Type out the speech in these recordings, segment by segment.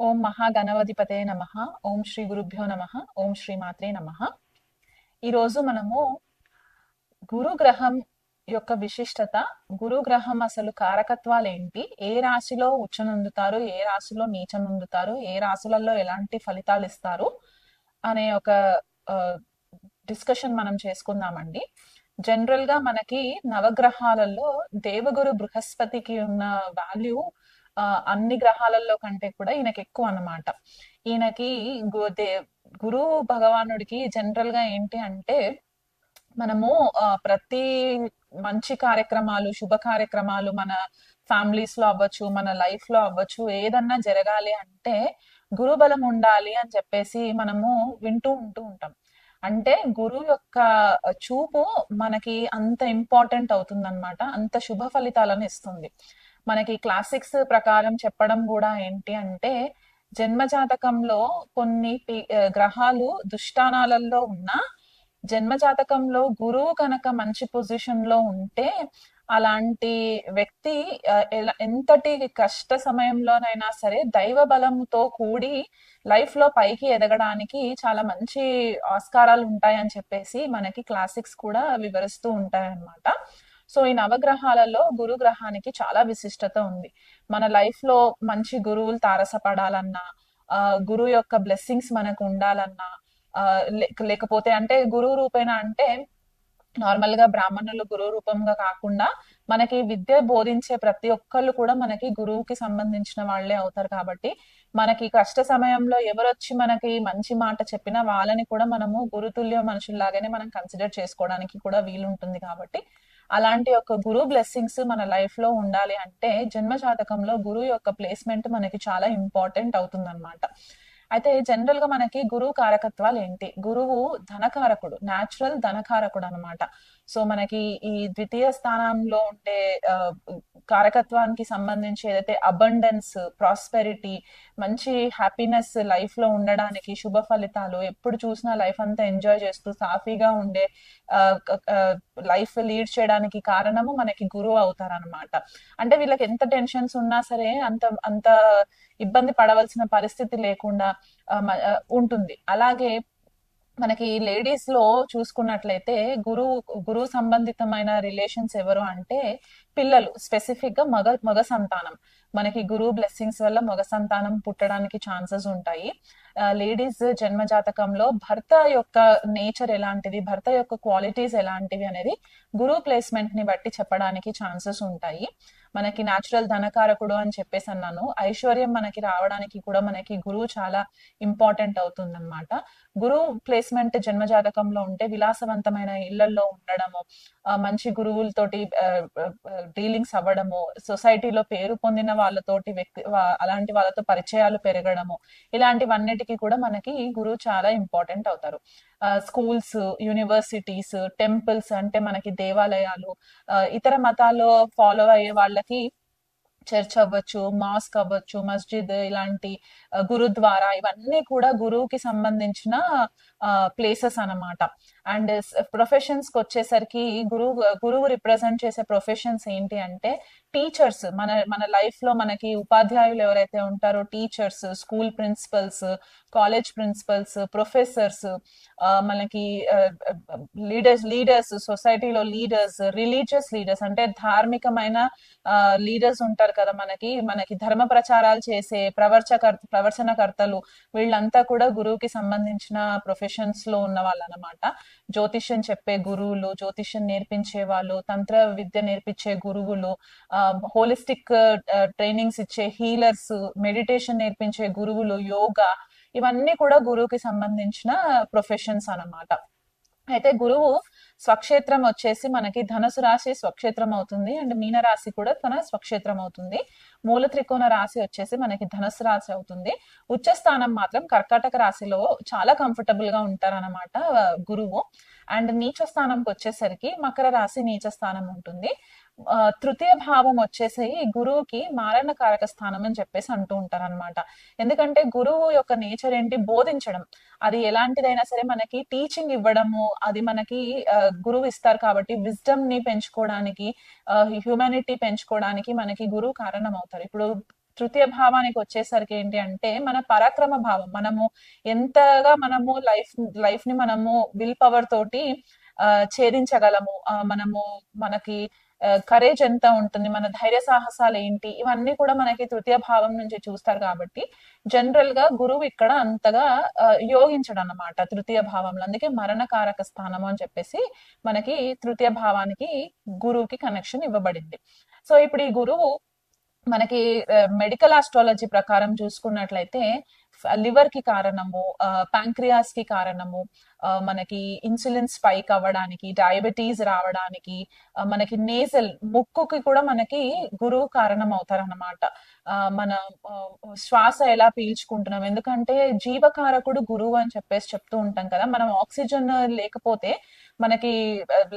ఓం మహాగణపతిపతే నమః. ఓం శ్రీ గురుభ్యో నమః. ఓం శ్రీ మాత్రే నమః. ఈరోజు మనము గురుగ్రహం యొక్క విశిష్టత, గురుగ్రహం అసలు కారకత్వాలు ఏంటి, ఏ రాశిలో ఉచ్చనుందుతారు, ఏ రాశిలో నీచనుందుతారు, ఏ రాశులలో ఎలాంటి ఫలితాలు ఇస్తారు అనే ఒక డిస్కషన్ మనం చేసుకుందామండి. జనరల్ గా మనకి నవగ్రహాలలో దేవగురు బృహస్పతికి ఉన్న వాల్యూ అన్ని గ్రహాలలో కంటే కూడా ఈయనకి ఎక్కువ అన్నమాట. ఈయనకి గురు భగవానుడికి జనరల్ గా ఏంటి అంటే మనము ప్రతి మంచి కార్యక్రమాలు, శుభ కార్యక్రమాలు మన ఫ్యామిలీస్ లో అవ్వచ్చు, మన లైఫ్ లో అవ్వచ్చు, ఏదన్నా జరగాలి అంటే గురుబలం ఉండాలి అని చెప్పేసి మనము వింటూ ఉంటాం. అంటే గురువు యొక్క చూపు మనకి అంత ఇంపార్టెంట్ అవుతుందన్నమాట, అంత శుభ ఫలితాలను ఇస్తుంది. మనకి క్లాసిక్స్ ప్రకారం చెప్పడం కూడా ఏంటి అంటే జన్మ జాతకంలో కొన్ని గ్రహాలు దుష్టానాలలో ఉన్నా జన్మ జాతకంలో గురువు కనుక మంచి పొజిషన్ లో ఉంటే అలాంటి వ్యక్తి ఎంతటి కష్ట సమయంలోనైనా సరే దైవ బలంతో కూడి లైఫ్ లో పైకి ఎదగడానికి చాలా మంచి ఆస్కారాలు ఉంటాయని చెప్పేసి మనకి క్లాసిక్స్ కూడా వివరిస్తూ ఉంటాయన్నమాట. సో ఈ నవగ్రహాలలో గురు గ్రహానికి చాలా విశిష్టత ఉంది. మన లైఫ్ లో మంచి గురువులు తారసపడాలన్నా, గురువు యొక్క బ్లెస్సింగ్స్ మనకు ఉండాలన్నా, లేకపోతే అంటే గురువు రూపేణ అంటే నార్మల్ గా బ్రాహ్మణులు గురువు రూపంగా కాకుండా మనకి విద్య బోధించే ప్రతి ఒక్కళ్ళు కూడా మనకి గురువుకి సంబంధించిన వాళ్లే అవుతారు. కాబట్టి మనకి కష్ట సమయంలో ఎవరొచ్చి మనకి మంచి మాట చెప్పినా వాళ్ళని కూడా మనము గురుతుల్య మనుషుల్లాగానే మనం కన్సిడర్ చేసుకోవడానికి కూడా వీలుంటుంది. కాబట్టి అలాంటి ఒక గురువు బ్లెస్సింగ్స్ మన లైఫ్ లో ఉండాలి అంటే జన్మ జాతకంలో గురువు యొక్క ప్లేస్మెంట్ మనకి చాలా ఇంపార్టెంట్ అవుతుందన్నమాట. అయితే జనరల్ గా మనకి గురువు కారకత్వాలు ఏంటి? గురువు ధనకారకుడు, న్యాచురల్ ధనకారకుడు అనమాట. సో మనకి ఈ ద్వితీయ స్థానంలో ఉండే కారకత్వానికి సంబంధించి ఏదైతే అబండెన్స్, ప్రాస్పెరిటీ, మంచి హ్యాపీనెస్ లైఫ్ లో ఉండడానికి, శుభ ఫలితాలు, ఎప్పుడు చూసినా లైఫ్ అంతా ఎంజాయ్ చేస్తూ సాఫీగా ఉండే లైఫ్ లీడ్ చేయడానికి కారణము మనకి గురువు అవుతారనమాట. అంటే వీళ్ళకి ఎంత టెన్షన్స్ ఉన్నా సరే అంత అంత ఇబ్బంది పడవలసిన పరిస్థితి లేకుండా ఉంటుంది. అలాగే మనకి లేడీస్ లో చూసుకున్నట్లయితే గురువు సంబంధితమైన రిలేషన్స్ ఎవరు అంటే పిల్లలు, స్పెసిఫిక్ గా మగ సంతానం. మనకి గురువు బ్లెస్సింగ్స్ వల్ల మగ సంతానం పుట్టడానికి ఛాన్సెస్ ఉంటాయి. లేడీస్ జన్మ జాతకంలో భర్త యొక్క నేచర్ ఎలాంటిది, భర్త యొక్క క్వాలిటీస్ ఎలాంటివి అనేది గురువు ప్లేస్మెంట్ ని బట్టి చెప్పడానికి ఛాన్సెస్ ఉంటాయి. మనకి న్యాచురల్ ధనకారకుడు అని చెప్పేసి అన్నాను. ఐశ్వర్యం మనకి రావడానికి కూడా మనకి గురువు చాలా ఇంపార్టెంట్ అవుతుంది అనమాట. గురువు ప్లేస్మెంట్ జన్మ జాతకంలో ఉంటే విలాసవంతమైన ఇళ్లలో ఉండడము, మంచి గురువులతోటి డీలింగ్స్ అవ్వడము, సొసైటీలో పేరు పొందిన వాళ్ళతోటి అలాంటి వాళ్ళతో పరిచయాలు పెరగడము, ఇలాంటివన్నిటికీ కూడా మనకి గురువు చాలా ఇంపార్టెంట్ అవుతారు. స్కూల్స్, యూనివర్సిటీస్, టెంపుల్స్ అంటే మనకి దేవాలయాలు, ఇతర మతాల్లో ఫాలో అయ్యే వాళ్ళకి చర్చ్ అవ్వచ్చు, మాస్క్ అవ్వచ్చు, మస్జిద్, ఇలాంటి గురుద్వారా, ఇవన్నీ కూడా గురువుకి సంబంధించిన ప్లేసెస్ అన్నమాట. అండ్ ప్రొఫెషన్స్ కి వచ్చేసరికి గురువు రిప్రజెంట్ చేసే ప్రొఫెషన్స్ ఏంటి అంటే టీచర్స్. మన లైఫ్ లో మనకి ఉపాధ్యాయులు ఎవరైతే ఉంటారో, teachers, school principles, college principles, professors, మనకి లీడర్స్, సొసైటీలో లీడర్స్, రిలీజియస్ లీడర్స్ అంటే ధార్మికమైన లీడర్స్ ఉంటారు కదా, మనకి ధర్మ ప్రచారాలు చేసే ప్రవచనకర్తలు, వీళ్ళంతా కూడా గురువుకి సంబంధించిన ప్రొఫెషన్స్ లో ఉన్న వాళ్ళు అనమాట. జ్యోతిష్యం చెప్పే గురువులు, జ్యోతిష్యం నేర్పించే వాళ్ళు, తంత్ర విద్య నేర్పించే గురువులు, హోలిస్టిక్ ట్రైనింగ్స్ ఇచ్చే హీలర్స్, మెడిటేషన్ నేర్పించే గురువులు, యోగా, ఇవన్నీ కూడా గురువుకి సంబంధించిన ప్రొఫెషన్స్ అన్నమాట. అయితే గురువు స్వక్షేత్రం వచ్చేసి మనకి ధనుసు రాశి స్వక్షేత్రం అవుతుంది, అండ్ మీన రాశి కూడా తన స్వక్షేత్రం అవుతుంది. మూల త్రికోణ రాశి వచ్చేసి మనకి ధనుసు రాశి అవుతుంది. ఉచ్చ స్థానం మాత్రం కర్కాటక రాశిలో చాలా కంఫర్టబుల్ గా ఉంటారన్నమాట గురువు. అండ్ నీచ స్థానంకి వచ్చేసరికి మకర రాశి నీచ స్థానం ఉంటుంది. తృతీయ భావం వచ్చేసి గురువుకి మారణకారక స్థానం అని చెప్పేసి అంటూ ఉంటారు అనమాట. ఎందుకంటే గురువు యొక్క నేచర్ ఏంటి? బోధించడం. అది ఎలాంటిదైనా సరే మనకి టీచింగ్ ఇవ్వడము, అది మనకి గురువు ఇస్తారు. కాబట్టి విజ్డమ్ ని పెంచుకోవడానికి, హ్యూమానిటీ పెంచుకోవడానికి మనకి గురువు కారణం అవుతారు. ఇప్పుడు తృతీయ భావానికి వచ్చేసరికి ఏంటి అంటే మన పరాక్రమ భావం. మనము ఎంతగా మనము లైఫ్ ని మనము విల్ పవర్ తోటి ఛేదించగలము, మనము మనకి కరేజ్ ఎంత ఉంటుంది, మన ధైర్య సాహసాలు ఏంటి, ఇవన్నీ కూడా మనకి తృతీయ భావం నుంచి చూస్తారు. కాబట్టి జనరల్ గా గురువు ఇక్కడ అంతగా యోగించడం అన్నమాట తృతీయ భావంలో. అందుకే మరణకారక స్థానము అని చెప్పేసి మనకి తృతీయ భావానికి గురువుకి కనెక్షన్ ఇవ్వబడింది. సో ఇప్పుడు ఈ గురువు మనకి మెడికల్ ఆస్ట్రాలజీ ప్రకారం చూసుకున్నట్లయితే లివర్ కి కారణము, ప్యాంక్రియాస్ కి కారణము, మనకి ఇన్సులిన్ స్పైక్ అవ్వడానికి, డయాబెటీస్ రావడానికి, మనకి నేజల్ ముక్కుకి కూడా మనకి గురువు కారణం అవుతారన్నమాట. మన శ్వాస ఎలా పీల్చుకుంటున్నాం, ఎందుకంటే జీవకారకుడు గురువు అని చెప్పేసి చెప్తూ ఉంటాం కదా. మనం ఆక్సిజన్ లేకపోతే మనకి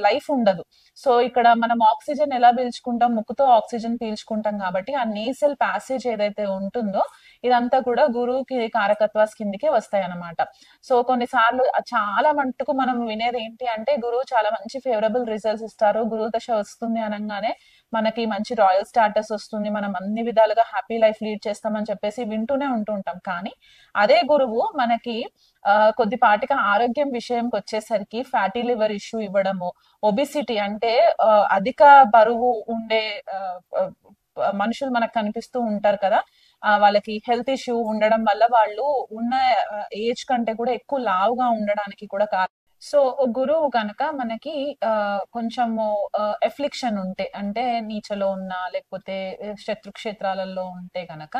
లైఫ్ ఉండదు. సో ఇక్కడ మనం ఆక్సిజన్ ఎలా పీల్చుకుంటాం, ముక్కుతో ఆక్సిజన్ పీల్చుకుంటాం. కాబట్టి ఆ నేసల్ ప్యాసేజ్ ఏదైతే ఉంటుందో ఇదంతా కూడా గురువుకి కారకత్వ కిందికే వస్తాయి అన్నమాట. సో కొన్నిసార్లు చాలా మట్టుకు మనం వినేది ఏంటి అంటే గురువు చాలా మంచి ఫేవరబుల్ రిజల్ట్స్ ఇస్తారు, గురువు దశ వస్తుంది అనగానే మనకి మంచి రాయల్ స్టాటస్ వస్తుంది, మనం అన్ని విధాలుగా హ్యాపీ లైఫ్ లీడ్ చేస్తామని చెప్పేసి వింటూనే ఉంటుంటాం. కానీ అదే గురువు మనకి కొద్దిపాటిగా ఆరోగ్యం విషయంకి వచ్చేసరికి ఫ్యాటీ లివర్ ఇష్యూ ఇవ్వడము, ఒబిసిటీ అంటే అధిక బరువు ఉండే మనుషులు మనకు కనిపిస్తూ ఉంటారు కదా, వాళ్ళకి హెల్త్ ఇష్యూ ఉండడం వల్ల వాళ్ళు ఉన్న ఏజ్ కంటే కూడా ఎక్కువ లావుగా ఉండడానికి కూడా కారణం. సో గురువు కనుక మనకి కొంచెము ఎఫ్లిక్షన్ ఉంటే, అంటే నీచలో ఉన్న లేకపోతే శత్రుక్షేత్రాలలో ఉంటే గనక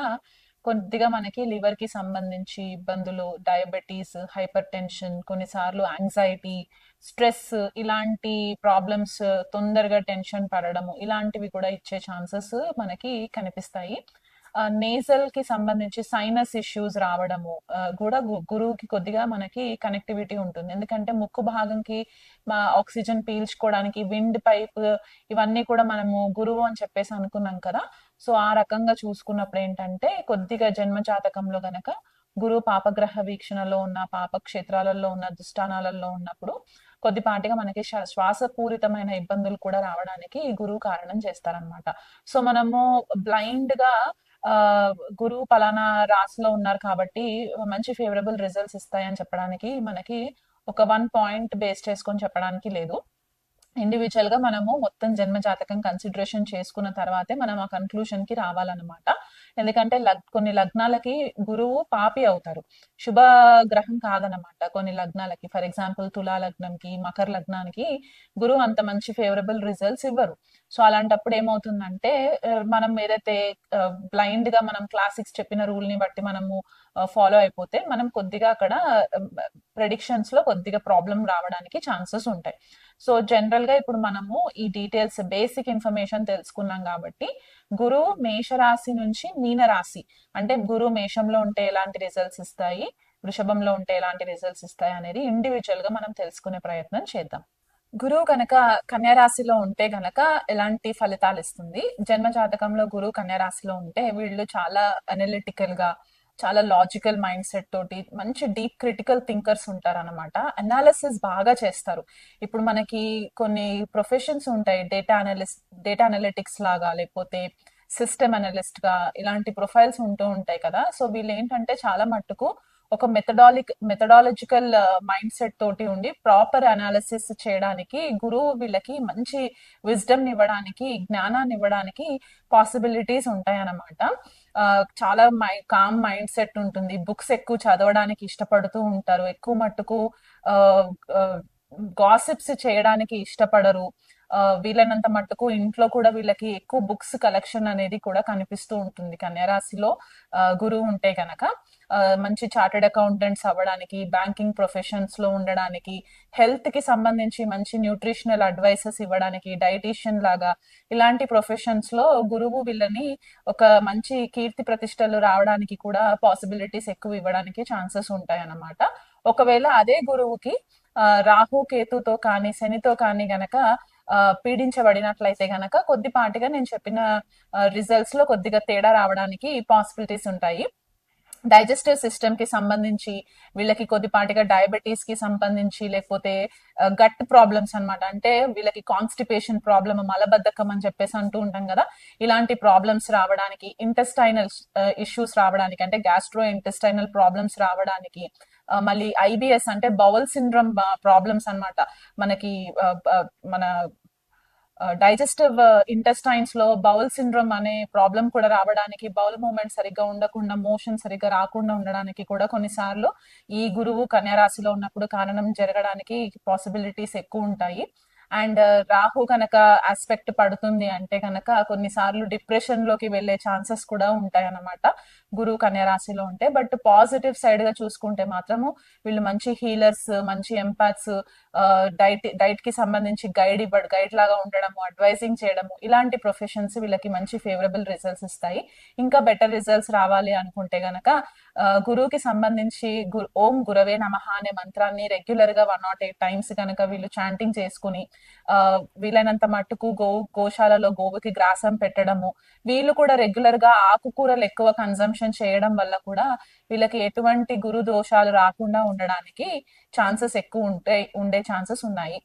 కొద్దిగా మనకి లివర్ కి సంబంధించి ఇబ్బందులు, డయాబెటీస్, హైపర్ టెన్షన్, కొన్నిసార్లు యాంగ్జైటీ, స్ట్రెస్, ఇలాంటి ప్రాబ్లమ్స్, తొందరగా టెన్షన్ పడడము, ఇలాంటివి కూడా ఇచ్చే ఛాన్సెస్ మనకి కనిపిస్తాయి. నేజల్ కి సంబంధించి సైనస్ ఇష్యూస్ రావడము కూడా గురువుకి కొద్దిగా మనకి కనెక్టివిటీ ఉంటుంది. ఎందుకంటే ముక్కు భాగంకి ఆక్సిజన్ పీల్చుకోవడానికి విండ్ పైప్, ఇవన్నీ కూడా మనము గురువు అని చెప్పేసి అనుకున్నాం కదా. సో ఆ రకంగా చూసుకున్నప్పుడు ఏంటంటే కొద్దిగా జన్మ జాతకంలో గనక గురువు పాపగ్రహ వీక్షణలో ఉన్న, పాప క్షేత్రాలలో ఉన్న, దుస్థానాలలో ఉన్నప్పుడు కొద్దిపాటిగా మనకి శ్వాసపూరితమైన ఇబ్బందులు కూడా రావడానికి గురువు కారణం చేస్తారనమాట. సో మనము బ్లైండ్ గా గురువు పలానా రాశిలో ఉన్నారు కాబట్టి మంచి ఫేవరబుల్ రిజల్ట్స్ ఇస్తాయని చెప్పడానికి మనకి ఒక 1 పాయింట్ బేస్ చేసుకొని చెప్పడానికి లేదు. ఇండివిజువల్ గా మనము మొత్తం జన్మ జాతకం కన్సిడరేషన్ చేసుకున్న తర్వాతే మనం ఆ కన్క్లూషన్ కి రావాలన్నమాట. ఎందుకంటే కొన్ని లగ్నాలకి గురువు పాపి అవుతారు, శుభ గ్రహం కాదనమాట. కొన్ని లగ్నాలకి, ఫర్ ఎగ్జాంపుల్ తులా లగ్నంకి, మకర లగ్నానికి గురువు అంత మంచి ఫేవరబుల్ రిజల్ట్స్ ఇవ్వరు. సో అలాంటప్పుడు ఏమవుతుందంటే మనం ఏదైతే బ్లైండ్ గా మనం క్లాసిక్స్ చెప్పిన రూల్ ని బట్టి మనము ఫాలో అయిపోతే మనం కొద్దిగా అక్కడ ప్రెడిక్షన్స్ లో కొద్దిగా ప్రాబ్లం రావడానికి ఛాన్సెస్ ఉంటాయి. సో జనరల్ గా ఇప్పుడు మనము ఈ డీటెయిల్స్, బేసిక్ ఇన్ఫర్మేషన్ తెలుసుకున్నాం కాబట్టి గురువు మేషరాశి నుంచి మీనరాశి, అంటే గురువు మేషంలో ఉంటే ఎలాంటి రిజల్ట్స్ ఇస్తాయి, వృషభంలో ఉంటే ఎలాంటి రిజల్ట్స్ ఇస్తాయి అనేది ఇండివిజువల్ గా మనం తెలుసుకునే ప్రయత్నం చేద్దాం. గురువు కనుక కన్యారాశిలో ఉంటే గనక ఎలాంటి ఫలితాలు ఇస్తుంది? జన్మ జాతకంలో గురువు కన్యారాశిలో ఉంటే వీళ్ళు చాలా అనలిటికల్ గా, చాలా లాజికల్ మైండ్ సెట్ తోటి మంచి డీప్ క్రిటికల్ థింకర్స్ ఉంటారు అనమాట. అనాలిసిస్ బాగా చేస్తారు. ఇప్పుడు మనకి కొన్ని ప్రొఫెషన్స్ ఉంటాయి, డేటా అనలిటిక్స్ లాగా, లేకపోతే సిస్టమ్ అనలిస్ట్ గా, ఇలాంటి ప్రొఫైల్స్ ఉంటూ ఉంటాయి కదా. సో వీళ్ళు ఏంటంటే చాలా మట్టుకు ఒక మెథడాలజికల్ మైండ్ సెట్ తోటి ఉండి ప్రాపర్ అనాలిసిస్ చేయడానికి గురువు వీళ్ళకి మంచి విజ్డమ్ ఇవ్వడానికి, జ్ఞానాన్ని ఇవ్వడానికి పాసిబిలిటీస్ ఉంటాయి అన్నమాట. చాలా కామ్ మైండ్ సెట్ ఉంటుంది, బుక్స్ ఎక్కువ చదవడానికి ఇష్టపడుతూ ఉంటారు, ఎక్కువ మట్టుకు గాసిప్స్ చేయడానికి ఇష్టపడరు. వీళ్ళనంత మట్టుకు ఇంట్లో కూడా వీళ్ళకి ఎక్కువ బుక్స్ కలెక్షన్ అనేది కూడా కనిపిస్తూ ఉంటుంది కన్యారాశిలో గురువు ఉంటే గనక. మంచి చార్టెడ్ అకౌంటెంట్స్ అవ్వడానికి, బ్యాంకింగ్ ప్రొఫెషన్స్ లో ఉండడానికి, హెల్త్ కి సంబంధించి మంచి న్యూట్రిషనల్ అడ్వైసెస్ ఇవ్వడానికి, డైటీషియన్ లాగా, ఇలాంటి ప్రొఫెషన్స్ లో గురువు వీళ్ళని ఒక మంచి కీర్తి ప్రతిష్టలు రావడానికి కూడా పాసిబిలిటీస్ ఎక్కువ ఇవ్వడానికి ఛాన్సెస్ ఉంటాయి అన్నమాట. ఒకవేళ అదే గురువుకి రాహు కేతుతో కానీ శనితో కానీ గనక పీడించబడినట్లయితే గనక కొద్దిపాటిగా నేను చెప్పిన రిజల్ట్స్ లో కొద్దిగా తేడా రావడానికి పాసిబిలిటీస్ ఉంటాయి. డైజెస్టివ్ సిస్టమ్ కి సంబంధించి, వీళ్ళకి కొద్దిపాటిగా డయాబెటీస్ కి సంబంధించి, లేకపోతే గట్ ప్రాబ్లమ్స్ అన్నమాట. అంటే వీళ్ళకి కాన్స్టిపేషన్ ప్రాబ్లమ్, మలబద్ధకం అని చెప్పేసి అంటూ ఉంటాం కదా, ఇలాంటి ప్రాబ్లమ్స్ రావడానికి, ఇంటెస్టైనల్ ఇష్యూస్ రావడానికి, అంటే గ్యాస్ట్రో ఇంటెస్టైనల్ ప్రాబ్లమ్స్ రావడానికి, మళ్ళీ ఐబిఎస్ అంటే బౌల్ సిండ్రోమ్ ప్రాబ్లమ్స్ అన్నమాట. మనకి ఆ, ఆ, మన డైజెస్టివ్ ఇంటెస్టైన్స్ లో బౌల్ సిండ్రోమ్ అనే ప్రాబ్లం కూడా రావడానికి, బౌల్ మూవ్మెంట్ సరిగ్గా ఉండకుండా, మోషన్ సరిగ్గా రాకుండా ఉండడానికి కూడా కొన్నిసార్లు ఈ గురువు కన్యా రాశిలో ఉన్నప్పుడు కారణం జరగడానికి పాసిబిలిటీస్ ఎక్కువ ఉంటాయి. అండ్ రాహు కనుక ఆస్పెక్ట్ పడుతుంది అంటే కనుక కొన్నిసార్లు డిప్రెషన్ లోకి వెళ్లే ఛాన్సెస్ కూడా ఉంటాయి అన్నమాట, గురువు కన్యా రాశిలో ఉంటే. బట్ పాజిటివ్ సైడ్ గా చూసుకుంటే మాత్రము వీళ్ళు మంచి హీలర్స్, మంచి ఎంపాత్స్, డైట్ కి సంబంధించి గైడ్ లాగా ఉండడము, అడ్వైజింగ్ చేయడము, ఇలాంటి ప్రొఫెషన్స్ వీళ్ళకి మంచి ఫేవరబుల్ రిజల్ట్స్ ఇస్తాయి. ఇంకా బెటర్ రిజల్ట్స్ రావాలి అనుకుంటే గనక గురువుకి సంబంధించి ఓం గురవే నమః అనే మంత్రాన్ని రెగ్యులర్ గా 108 టైమ్స్ కనుక వీళ్ళు చాంటింగ్ చేసుకుని, ఆ వీలైనంత మట్టుకు గోశాలలో గోవుకి గ్రాసం పెట్టడము, వీళ్ళు కూడా రెగ్యులర్ గా ఆకుకూరలు ఎక్కువ కన్జంప్షన్ చేయడం వల్ల కూడా వీళ్ళకి ఎటువంటి గురు దోషాలు రాకుండా ఉండడానికి ఛాన్సెస్ ఎక్కువ ఉండే ఛాన్సెస్ ఉన్నాయి.